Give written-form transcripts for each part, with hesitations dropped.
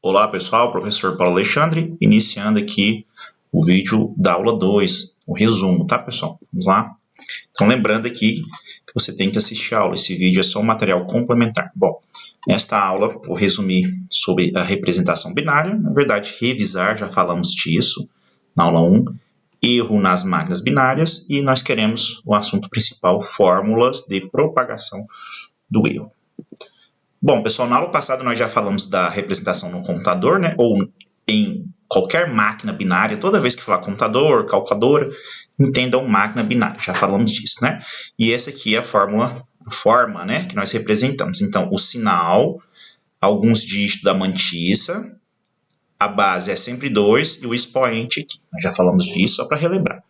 Olá pessoal, professor Paulo Alexandre, iniciando aqui o vídeo da aula 2, o resumo, tá pessoal? Vamos lá? Então lembrando aqui que você tem que assistir a aula, esse vídeo é só um material complementar. Bom, nesta aula vou resumir sobre a representação binária, na verdade revisar, já falamos disso na aula 1, erro nas máquinas binárias e nós queremos o assunto principal, fórmulas de propagação do erro. Bom, pessoal, na aula passada nós já falamos da representação no computador, né? Ou em qualquer máquina binária. Toda vez que falar computador, calculadora, entendam máquina binária. Já falamos disso, né? E essa aqui é a forma, né, que nós representamos. Então, o sinal, alguns dígitos da mantissa, a base é sempre 2 e o expoente aqui. Nós já falamos disso, só para relembrar.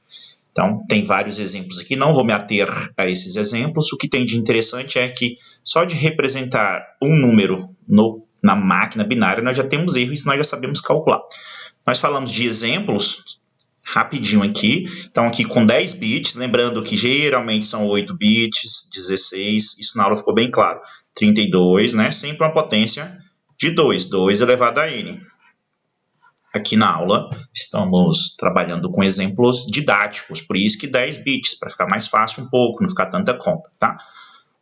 Então, tem vários exemplos aqui, não vou me ater a esses exemplos. O que tem de interessante é que só de representar um número na máquina binária, nós já temos erro, isso nós já sabemos calcular. Nós falamos de exemplos rapidinho aqui. Então, aqui com 10 bits, lembrando que geralmente são 8 bits, 16, isso na aula ficou bem claro. 32, né? Sempre uma potência de 2, 2 elevado a n. Aqui na aula estamos trabalhando com exemplos didáticos, por isso que 10 bits, para ficar mais fácil um pouco, não ficar tanta conta, tá?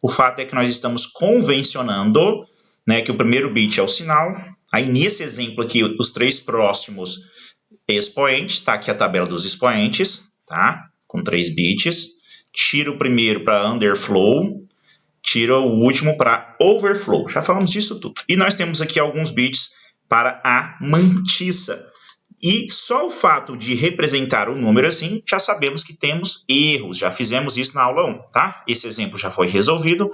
O fato é que nós estamos convencionando, né, que o primeiro bit é o sinal. Aí nesse exemplo aqui, os 3 próximos expoentes, tá aqui a tabela dos expoentes, tá? Com 3 bits. Tira o primeiro para underflow, tira o último para overflow. Já falamos disso tudo. E nós temos aqui alguns bits para a mantissa. E só o fato de representar o número assim, já sabemos que temos erros. Já fizemos isso na aula 1, tá? Esse exemplo já foi resolvido.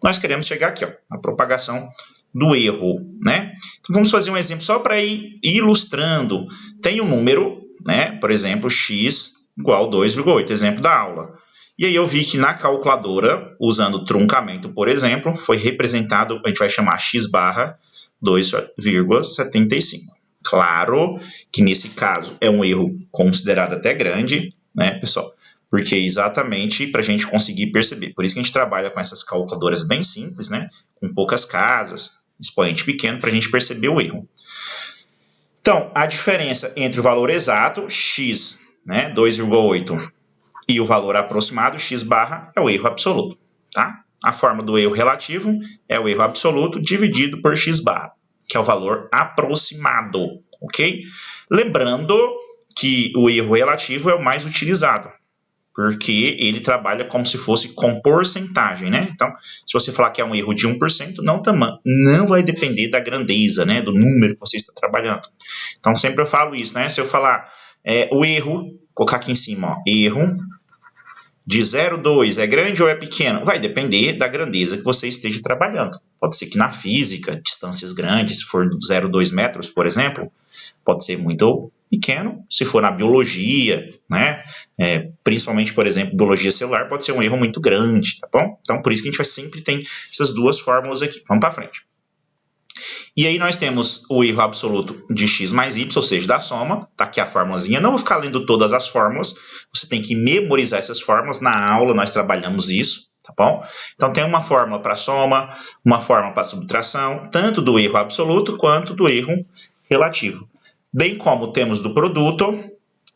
Nós queremos chegar aqui, ó, a propagação do erro, né? Então, vamos fazer um exemplo só para ir ilustrando. Tem um número, né? Por exemplo, x igual a 2,8, exemplo da aula. E aí eu vi que na calculadora, usando truncamento, por exemplo, foi representado, a gente vai chamar x barra 2,75. Claro que nesse caso é um erro considerado até grande, né, pessoal? Porque é exatamente para a gente conseguir perceber. Por isso que a gente trabalha com essas calculadoras bem simples, né? Com poucas casas, expoente pequeno, para a gente perceber o erro. Então, a diferença entre o valor exato, x, né, 2,8, e o valor aproximado, x barra, é o erro absoluto, tá? A forma do erro relativo é o erro absoluto dividido por x barra, que é o valor aproximado, ok? Lembrando que o erro relativo é o mais utilizado, porque ele trabalha como se fosse com porcentagem, né? Então, se você falar que é um erro de 1%, não vai depender da grandeza, né? Do número que você está trabalhando. Então, sempre eu falo isso, né? Se eu falar o erro, colocar aqui em cima, ó, erro de 0,2 é grande ou é pequeno? Vai depender da grandeza que você esteja trabalhando. Pode ser que na física, distâncias grandes, se for 0,2 metros, por exemplo, pode ser muito pequeno. Se for na biologia, né? Principalmente, por exemplo, biologia celular, pode ser um erro muito grande, tá bom? Então, por isso que a gente vai sempre ter essas duas fórmulas aqui. Vamos para frente. E aí nós temos o erro absoluto de x mais y, ou seja, da soma. Tá aqui a formulazinha. Não vou ficar lendo todas as fórmulas. Você tem que memorizar essas fórmulas. Na aula nós trabalhamos isso, tá bom? Então tem uma fórmula para soma, uma fórmula para subtração, tanto do erro absoluto quanto do erro relativo. Bem como temos do produto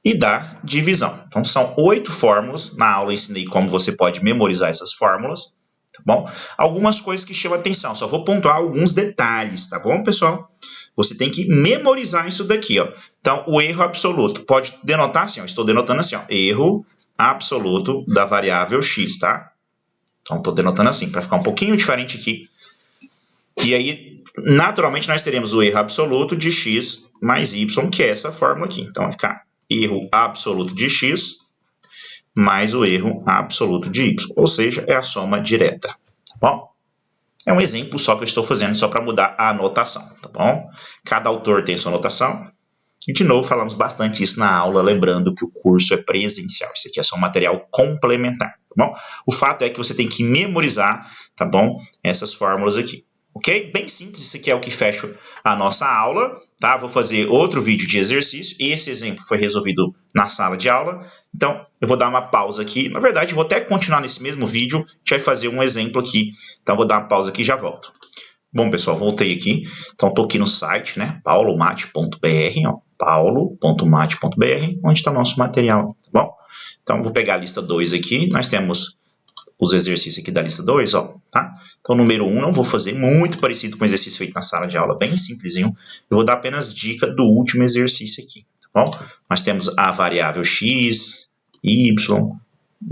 e da divisão. Então são 8 fórmulas. Na aula eu ensinei como você pode memorizar essas fórmulas. Tá bom? Algumas coisas que chamam atenção, só vou pontuar alguns detalhes, tá bom, pessoal? Você tem que memorizar isso daqui, ó. Então, o erro absoluto pode denotar assim, ó, estou denotando assim, ó, erro absoluto da variável x, tá? Então, estou denotando assim, para ficar um pouquinho diferente aqui. E aí, naturalmente, nós teremos o erro absoluto de x mais y, que é essa fórmula aqui. Então, vai ficar erro absoluto de x mais o erro absoluto de y, ou seja, é a soma direta, tá bom? É um exemplo só que eu estou fazendo só para mudar a anotação, tá bom? Cada autor tem sua anotação. E, de novo, falamos bastante isso na aula, lembrando que o curso é presencial. Isso aqui é só um material complementar, tá bom? O fato é que você tem que memorizar, tá bom? Essas fórmulas aqui. Ok? Bem simples, isso aqui é o que fecha a nossa aula, tá? Vou fazer outro vídeo de exercício. Esse exemplo foi resolvido na sala de aula. Então, eu vou dar uma pausa aqui. Na verdade, eu vou até continuar nesse mesmo vídeo. A gente vai fazer um exemplo aqui. Então, eu vou dar uma pausa aqui e já volto. Bom, pessoal, voltei aqui. Então, estou aqui no site, né? paulomate.br, ó, paulo.mate.br, onde está o nosso material, tá bom? Então, vou pegar a lista 2 aqui. Nós temos os exercícios aqui da lista 2, ó, tá? Então, número 1, não vou fazer, muito parecido com o exercício feito na sala de aula, bem simplesinho. Eu vou dar apenas dica do último exercício aqui, tá bom? Nós temos a variável x, y,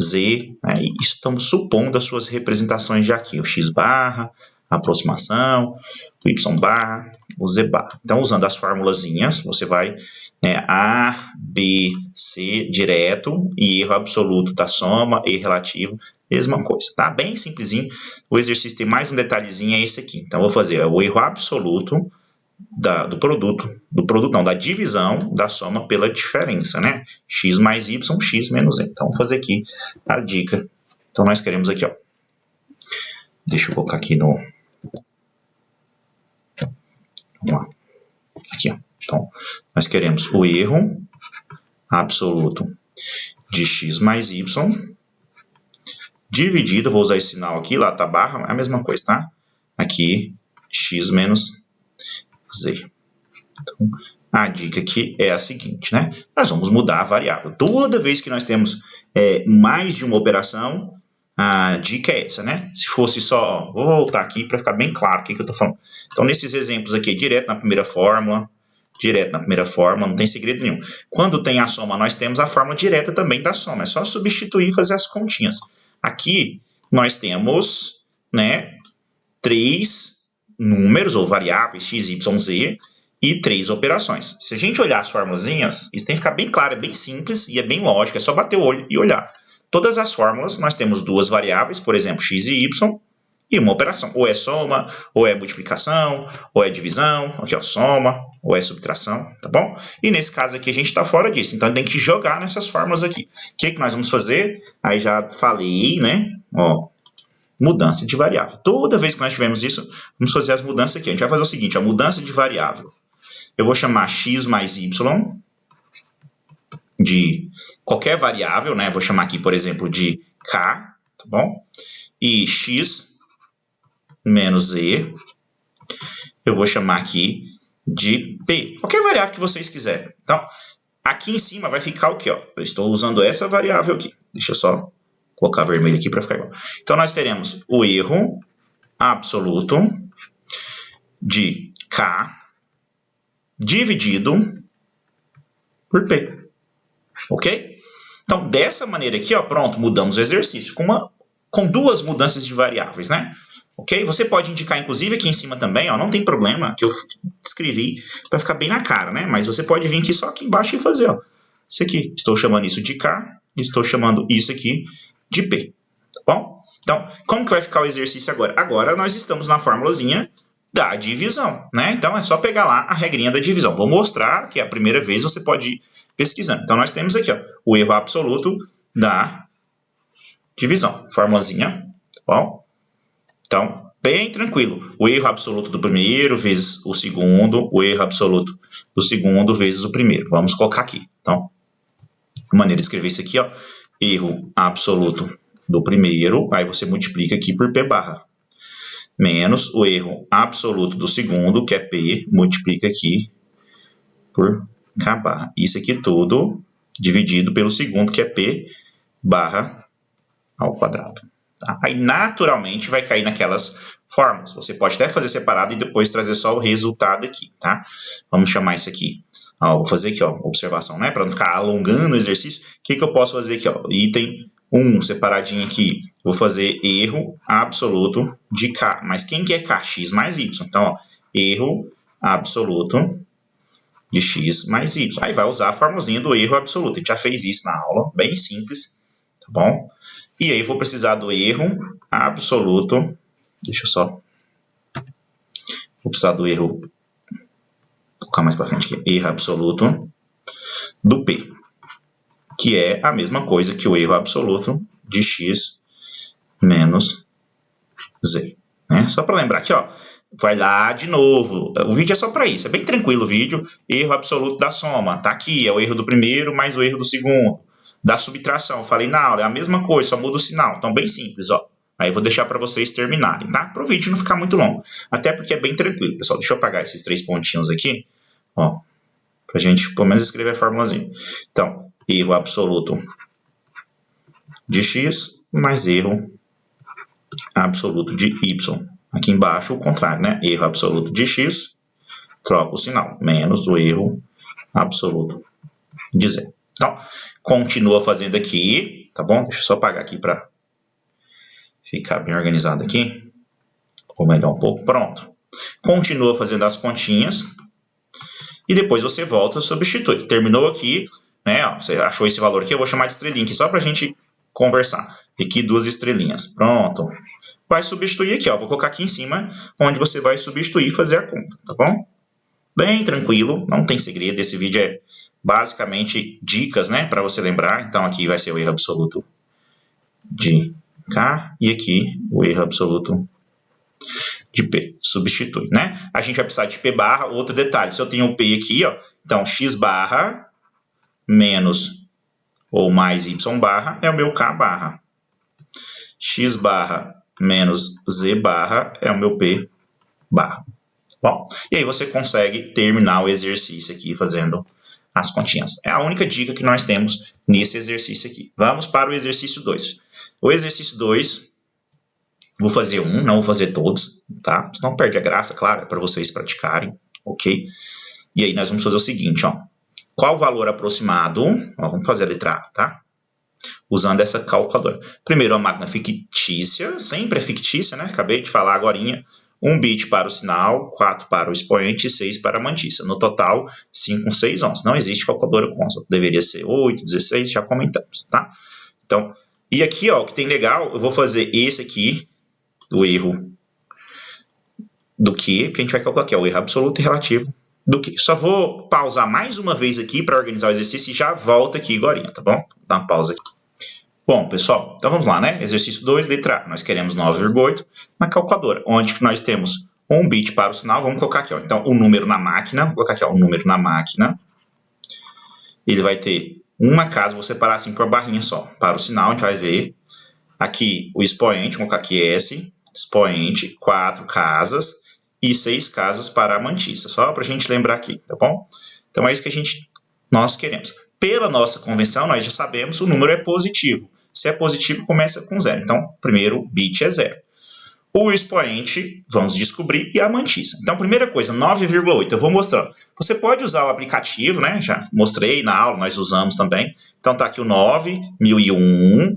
z, né? E estamos supondo as suas representações já aqui, o x barra, a aproximação, o y barra, o z barra. Então, usando as formulazinhas, você vai, né, A, B, C direto e erro absoluto da soma, erro relativo, mesma coisa, tá? Bem simplesinho. O exercício tem mais um detalhezinho, é esse aqui. Então, eu vou fazer o erro absoluto da divisão da soma pela diferença, né? X mais y, x menos z. Então, vou fazer aqui a dica. Então, nós queremos aqui, ó. Deixa eu colocar aqui no... Vamos lá. Aqui, ó. Então, nós queremos o erro absoluto de x mais y dividido, vou usar esse sinal aqui, lá tá barra, é a mesma coisa, tá? Aqui, x menos z. Então, a dica aqui é a seguinte, né? Nós vamos mudar a variável. Toda vez que nós temos mais de uma operação, a dica é essa, né? Se fosse só, ó, vou voltar aqui para ficar bem claro o que eu estou falando. Então, nesses exemplos aqui, direto na primeira fórmula, não tem segredo nenhum. Quando tem a soma, nós temos a fórmula direta também da soma. É só substituir e fazer as continhas. Aqui, nós temos, né, 3 números ou variáveis, x, y, z, e 3 operações. Se a gente olhar as formulazinhas, isso tem que ficar bem claro, é bem simples e é bem lógico, é só bater o olho e olhar. Todas as fórmulas, nós temos 2 variáveis, por exemplo, x e y, e uma operação. Ou é soma, ou é multiplicação, ou é divisão, aqui ó, soma, ou é subtração, tá bom? E nesse caso aqui a gente está fora disso, então tem que jogar nessas fórmulas aqui. O que nós vamos fazer? Aí já falei, né? Ó, mudança de variável. Toda vez que nós tivermos isso, vamos fazer as mudanças aqui. A gente vai fazer o seguinte, a mudança de variável. Eu vou chamar x mais y de qualquer variável, né? Vou chamar aqui, por exemplo, de k, tá bom? E x menos z, eu vou chamar aqui de p. Qualquer variável que vocês quiserem. Então, aqui em cima vai ficar o quê? Ó? Eu estou usando essa variável aqui. Deixa eu só colocar vermelho aqui para ficar igual. Então, nós teremos o erro absoluto de k dividido por p. Ok? Então, dessa maneira aqui, ó, pronto, mudamos o exercício com 2 mudanças de variáveis, né? Ok? Você pode indicar, inclusive, aqui em cima também, ó, não tem problema, que eu escrevi para ficar bem na cara, né? Mas você pode vir aqui só aqui embaixo e fazer, ó. Isso aqui, estou chamando isso de k, estou chamando isso aqui de p, tá bom? Então, como que vai ficar o exercício agora? Agora nós estamos na formulazinha da divisão, né? Então, é só pegar lá a regrinha da divisão. Vou mostrar que a primeira vez você pode ir pesquisando. Então, nós temos aqui, ó, o erro absoluto da divisão. Formulazinha, tá bom? Então, bem tranquilo. O erro absoluto do primeiro vezes o segundo, o erro absoluto do segundo vezes o primeiro. Vamos colocar aqui. Então, a maneira de escrever isso aqui, ó, erro absoluto do primeiro, aí você multiplica aqui por p barra, menos o erro absoluto do segundo, que é p, multiplica aqui por k barra. Isso aqui tudo dividido pelo segundo, que é p barra ao quadrado. Tá? Aí, naturalmente, vai cair naquelas fórmulas. Você pode até fazer separado e depois trazer só o resultado aqui, tá? Vamos chamar isso aqui. Ó, vou fazer aqui, ó, observação, né? Para não ficar alongando o exercício. O que eu posso fazer aqui, ó? Item 1, separadinho aqui. Vou fazer erro absoluto de k. Mas quem que é k? X mais y. Então, ó, erro absoluto de x mais y. Aí vai usar a formulazinha do erro absoluto. A gente já fez isso na aula, bem simples, tá bom? E aí vou precisar do erro absoluto, deixa eu só, vou precisar do erro, vou colocar mais para frente aqui, erro absoluto do p, que é a mesma coisa que o erro absoluto de x menos z. Né? Só para lembrar aqui, ó, vai lá de novo, o vídeo é só para isso, é bem tranquilo o vídeo, erro absoluto da soma, tá aqui, é o erro do primeiro mais o erro do segundo. Da subtração, falei na aula, é a mesma coisa, só muda o sinal. Então, bem simples, ó. Aí eu vou deixar para vocês terminarem, tá? Para o vídeo não ficar muito longo. Até porque é bem tranquilo, pessoal. Deixa eu apagar esses 3 pontinhos aqui, ó, para a gente pelo menos escrever a formulazinha. Então, erro absoluto de x mais erro absoluto de y. Aqui embaixo o contrário, né? Erro absoluto de x, troca o sinal, menos o erro absoluto de z. Então, continua fazendo aqui, tá bom? Deixa eu só apagar aqui para ficar bem organizado aqui. Vou melhorar um pouco, pronto. Continua fazendo as continhas e depois você volta e substitui. Terminou aqui, né? Ó, você achou esse valor aqui, eu vou chamar de estrelinha aqui só para a gente conversar. Aqui 2 estrelinhas, pronto. Vai substituir aqui, ó. Vou colocar aqui em cima onde você vai substituir e fazer a conta, tá bom? Bem tranquilo, não tem segredo. Esse vídeo é basicamente dicas, né, para você lembrar. Então aqui vai ser o erro absoluto de K e aqui o erro absoluto de P. Substitui, né? A gente vai precisar de P barra. Outro detalhe, se eu tenho o P aqui, ó, então X barra menos ou mais Y barra é o meu K barra. X barra menos Z barra é o meu P barra. Bom, e aí você consegue terminar o exercício aqui fazendo as continhas. É a única dica que nós temos nesse exercício aqui. Vamos para o exercício 2. O exercício 2, vou fazer um, não vou fazer todos, tá? Senão perde a graça, claro, é para vocês praticarem, ok? E aí nós vamos fazer o seguinte, ó. Qual o valor aproximado? Ó, vamos fazer a letra A, tá? Usando essa calculadora. Primeiro, a máquina fictícia, sempre é fictícia, né? Acabei de falar agorinha. 1 bit para o sinal, 4 para o expoente e 6 para a mantícia. No total, 5, 6, 11. Não existe calculadora constant. Deveria ser 8, 16, já comentamos, tá? Então, e aqui, ó, o que tem legal, eu vou fazer esse aqui, o erro do que a gente vai calcular aqui, é o erro absoluto e relativo do que. Só vou pausar mais uma vez aqui para organizar o exercício e já volto aqui agora, tá bom? Vou dar uma pausa aqui. Bom, pessoal, então vamos lá, né? Exercício 2, letra A. Nós queremos 9,8 na calculadora, onde nós temos 1 bit para o sinal. Vamos colocar aqui, ó. Então, o número na máquina. Vou colocar aqui, ó, o número na máquina. Ele vai ter uma casa, vou separar assim por barrinha só. Para o sinal, a gente vai ver aqui o expoente, vou colocar aqui S, expoente, 4 casas e 6 casas para a mantícia. Só para a gente lembrar aqui, tá bom? Então, é isso que nós queremos. Pela nossa convenção, nós já sabemos o número é positivo. Se é positivo, começa com 0. Então, o primeiro bit é 0. O expoente, vamos descobrir, e a mantícia. Então, primeira coisa, 9,8. Eu vou mostrar. Você pode usar o aplicativo, né? Já mostrei na aula, nós usamos também. Então, tá aqui o 9, 1001,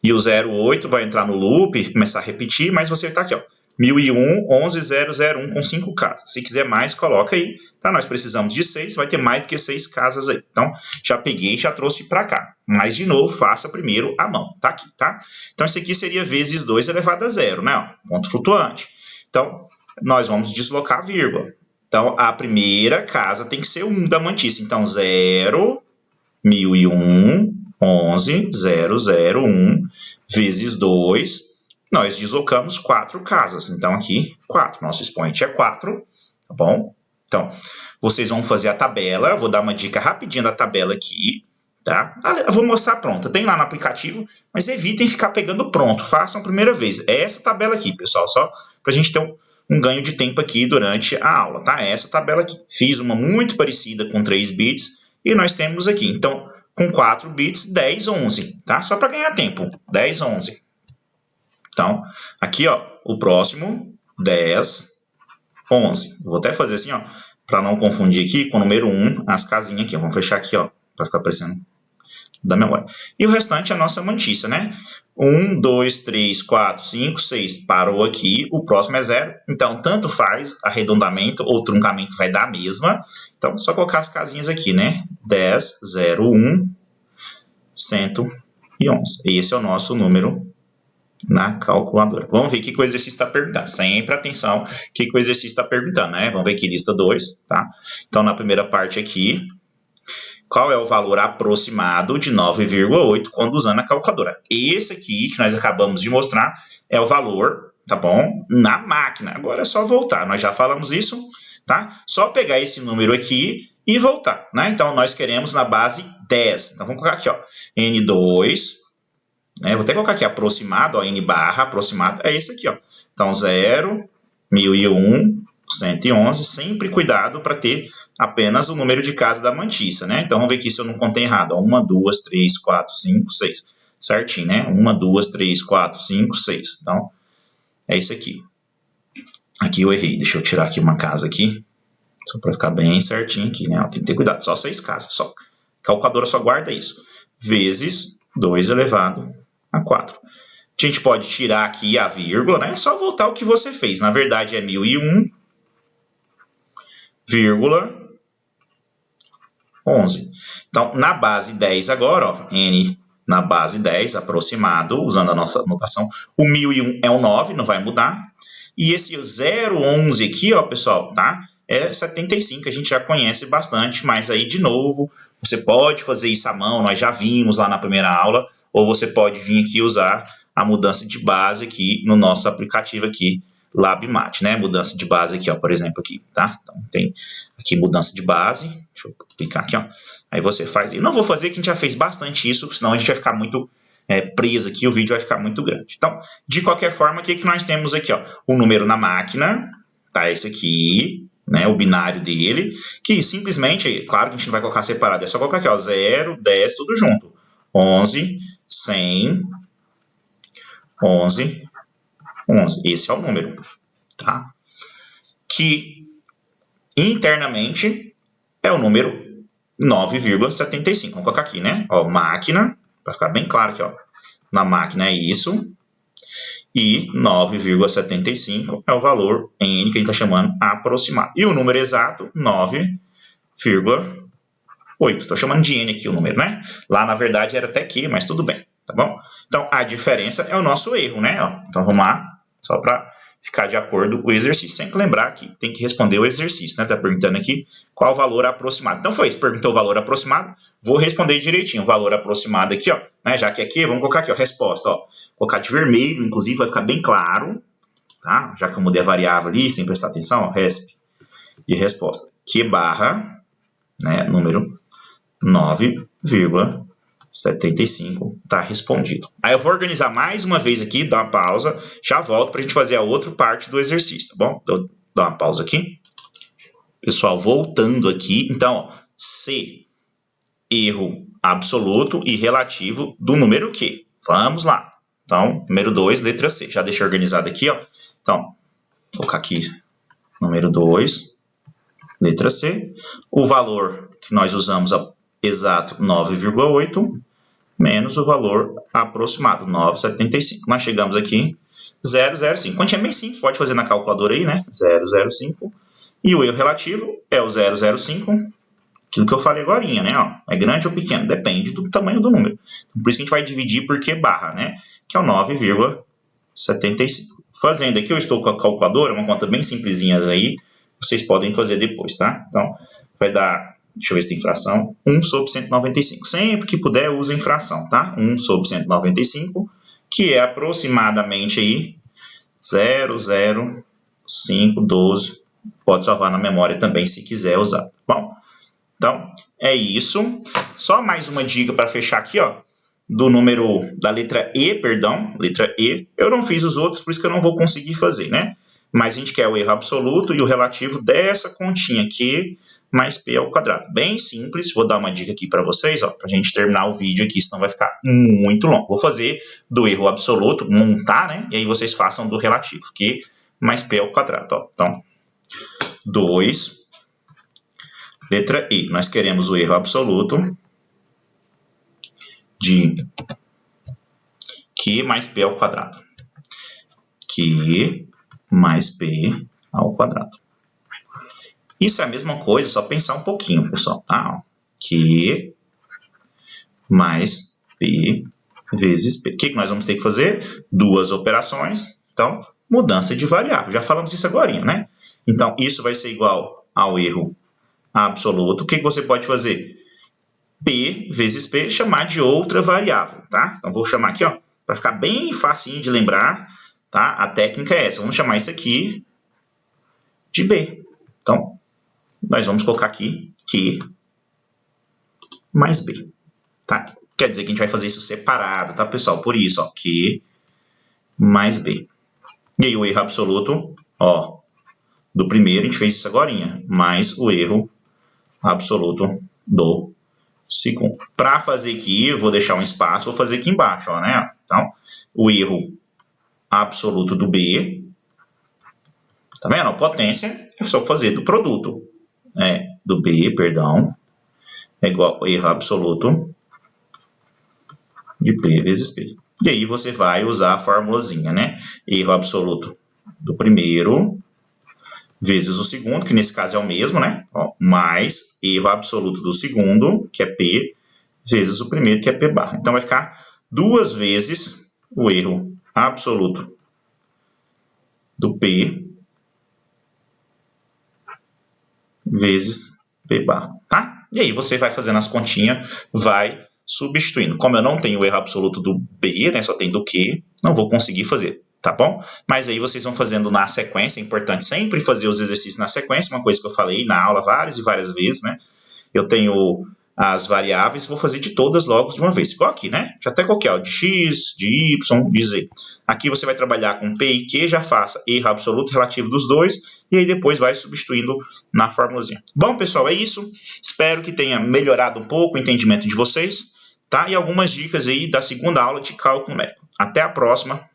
e o 08 vai entrar no loop e começar a repetir, mas você tá aqui, ó. 1001, 11001 com 5 casas. Se quiser mais, coloca aí. Tá? Nós precisamos de 6, vai ter mais do que 6 casas aí. Então, já peguei e já trouxe para cá. Mas, de novo, faça primeiro a mão. Tá aqui, tá? Então, isso aqui seria vezes 2 elevado a 0, né? Ó, ponto flutuante. Então, nós vamos deslocar a vírgula. Então, a primeira casa tem que ser 1 da mantícia. Então, 0, 1001, 11, 001, vezes 2... nós deslocamos 4 casas. Então, aqui, 4. Nosso expoente é 4, tá bom? Então, vocês vão fazer a tabela. Eu vou dar uma dica rapidinha da tabela aqui, tá? Eu vou mostrar pronta. Tem lá no aplicativo, mas evitem ficar pegando pronto. Façam a primeira vez. É essa tabela aqui, pessoal, só para a gente ter um ganho de tempo aqui durante a aula, tá? É essa tabela aqui. Fiz uma muito parecida com 3 bits e nós temos aqui. Então, com 4 bits, 10, 11, tá? Só para ganhar tempo. 10, 11. Então, aqui, ó, o próximo, 10, 11. Vou até fazer assim, ó, para não confundir aqui com o número 1, as casinhas aqui. Vamos fechar aqui, ó, para ficar aparecendo da memória. E o restante é a nossa mantícia, né? 1, 2, 3, 4, 5, 6. Parou aqui, o próximo é 0. Então, tanto faz, arredondamento ou truncamento vai dar a mesma. Então, só colocar as casinhas aqui, né? 10, 0, 1, 111. Esse é o nosso número na calculadora. Vamos ver o que o exercício está perguntando. Sempre atenção o que o exercício está perguntando, né? Vamos ver aqui, lista 2, tá? Então, na primeira parte aqui, qual é o valor aproximado de 9,8 quando usando a calculadora? Esse aqui, que nós acabamos de mostrar, é o valor, tá bom? Na máquina. Agora é só voltar. Nós já falamos isso, tá? Só pegar esse número aqui e voltar, né? Então, nós queremos na base 10. Então, vamos colocar aqui, ó. N2... né? Vou até colocar aqui aproximado, ó, N barra aproximado, é esse aqui, ó. Então, 0, 1001, 111, sempre cuidado para ter apenas o número de casas da mantiça, né? Então, vamos ver aqui se eu não contei errado. 1, 2, 3, 4, 5, 6. Certinho, né? 1, 2, 3, 4, 5, 6. Então, é isso aqui. Aqui eu errei. Deixa eu tirar aqui uma casa aqui. Só para ficar bem certinho aqui, né? Tem que ter cuidado. Só 6 casas. Só. Calculadora só guarda isso. Vezes 2 elevado a 4. A gente pode tirar aqui a vírgula, né? É só voltar ao que você fez. Na verdade, é 1001, vírgula 11. Então, na base 10 agora, ó, N na base 10, aproximado, usando a nossa notação. O 1001 é o 9, não vai mudar. E esse 011 aqui, ó, pessoal, tá? É 75, a gente já conhece bastante, mas aí, de novo, você pode fazer isso à mão, nós já vimos lá na primeira aula, ou você pode vir aqui usar a mudança de base aqui no nosso aplicativo aqui, LabMat, né? Mudança de base aqui, ó, por exemplo, aqui, tá? Então, tem aqui mudança de base. Deixa eu clicar aqui, ó. Aí você faz. Eu não vou fazer, que a gente já fez bastante isso, senão a gente vai ficar muito preso aqui, o vídeo vai ficar muito grande. Então, de qualquer forma, o que nós temos aqui, ó? O número na máquina, tá? Esse aqui, né? O binário dele, que simplesmente, claro que a gente não vai colocar separado, é só colocar aqui, ó, 0, 10, tudo junto. 11, 100, 11, 11. Esse é o número, tá? Que internamente é o número 9,75. Vamos colocar aqui, né? Ó, máquina, para ficar bem claro aqui, ó. Na máquina é isso. E 9,75 é o valor em N que a gente está chamando aproximado. E o número exato, 9,8. Estou chamando de N aqui o número, né? Lá, na verdade, era até Q, mas tudo bem, tá bom? Então, a diferença é o nosso erro, né? Ó, então, vamos lá, só para ficar de acordo com o exercício. Sempre lembrar que tem que responder o exercício, né? Tá perguntando aqui qual o valor aproximado. Então, foi isso. Perguntou o valor aproximado. Vou responder direitinho. O valor aproximado aqui, ó, né? Já que aqui, vamos colocar aqui, ó, resposta, ó. Colocar de vermelho, inclusive, vai ficar bem claro, tá? Já que eu mudei a variável ali, sem prestar atenção, ó, resp. E resposta. Q barra, né? Número 9,75 está respondido. Aí eu vou organizar mais uma vez aqui, dar uma pausa, já volto para a gente fazer a outra parte do exercício, tá bom? Então, dá uma pausa aqui. Pessoal, voltando aqui, então, ó, C, erro absoluto e relativo do número Q. Vamos lá. Então, número 2, letra C. Já deixei organizado aqui, ó. Então, vou colocar aqui número 2, letra C. O valor que nós usamos exato, 9,8, menos o valor aproximado, 9,75. Nós chegamos aqui, 0,05. Quantia bem simples, pode fazer na calculadora aí, né? 0,05. E o erro relativo é o 0,05, aquilo que eu falei agora, né? Ó, é grande ou pequeno? Depende do tamanho do número. Por isso que a gente vai dividir por Q barra, né? Que é o 9,75. Fazendo aqui, eu estou com a calculadora, uma conta bem simplesinha aí, vocês podem fazer depois, tá? Então, vai dar, deixa eu ver se tem fração, 1 sobre 195. Sempre que puder, use fração, tá? 1 sobre 195, que é aproximadamente aí 0,0512. Pode salvar na memória também, se quiser usar. Bom, então, é isso. Só mais uma dica para fechar aqui, ó, do número, da letra E, perdão, letra E. Eu não fiz os outros, por isso que eu não vou conseguir fazer, né? Mas a gente quer o erro absoluto e o relativo dessa continha Q mais P ao quadrado. Bem simples, vou dar uma dica aqui para vocês, ó, para a gente terminar o vídeo aqui, senão vai ficar muito longo. Vou fazer do erro absoluto, montar, né? E aí vocês façam do relativo, Q mais P ao quadrado, ó. Então, 2, letra E. Nós queremos o erro absoluto de Q mais P ao quadrado. Q mais P ao quadrado. Isso é a mesma coisa, só pensar um pouquinho, pessoal, tá? Q mais P vezes P. O que nós vamos ter que fazer? Duas operações. Então, mudança de variável. Já falamos isso agora, né? Então, isso vai ser igual ao erro absoluto. O que você pode fazer? P vezes P, chamar de outra variável, tá? Então, vou chamar aqui, ó, para ficar bem facinho de lembrar, tá? A técnica é essa. Vamos chamar isso aqui de B. Então, nós vamos colocar aqui Q mais B, tá? Quer dizer que a gente vai fazer isso separado, tá, pessoal? Por isso, ó, Q mais B. E aí o erro absoluto, ó, do primeiro, a gente fez isso agorinha, mais o erro absoluto do segundo. Para fazer aqui, eu vou deixar um espaço, vou fazer aqui embaixo, ó, né? Então, o erro absoluto do B, tá vendo? A potência é só fazer do produto, do B, perdão, é igual ao erro absoluto de P vezes P. E aí você vai usar a formulazinha, né? Erro absoluto do primeiro vezes o segundo, que nesse caso é o mesmo, né? Ó, mais erro absoluto do segundo, que é P, vezes o primeiro, que é P barra. Então vai ficar 2 vezes o erro absoluto do P vezes P barra, tá? E aí você vai fazendo as continhas, vai substituindo. Como eu não tenho o erro absoluto do B, né, só tem do Q, não vou conseguir fazer, tá bom? Mas aí vocês vão fazendo na sequência, é importante sempre fazer os exercícios na sequência, uma coisa que eu falei na aula várias e várias vezes, né? Eu tenho as variáveis, vou fazer de todas logo de uma vez. Igual aqui, né? Já até qualquer, ó, de x, de y, de z. Aqui você vai trabalhar com P e Q, já faça erro absoluto relativo dos dois, e aí depois vai substituindo na formulazinha. Bom, pessoal, é isso. Espero que tenha melhorado um pouco o entendimento de vocês, tá? E algumas dicas aí da segunda aula de cálculo numérico. Até a próxima.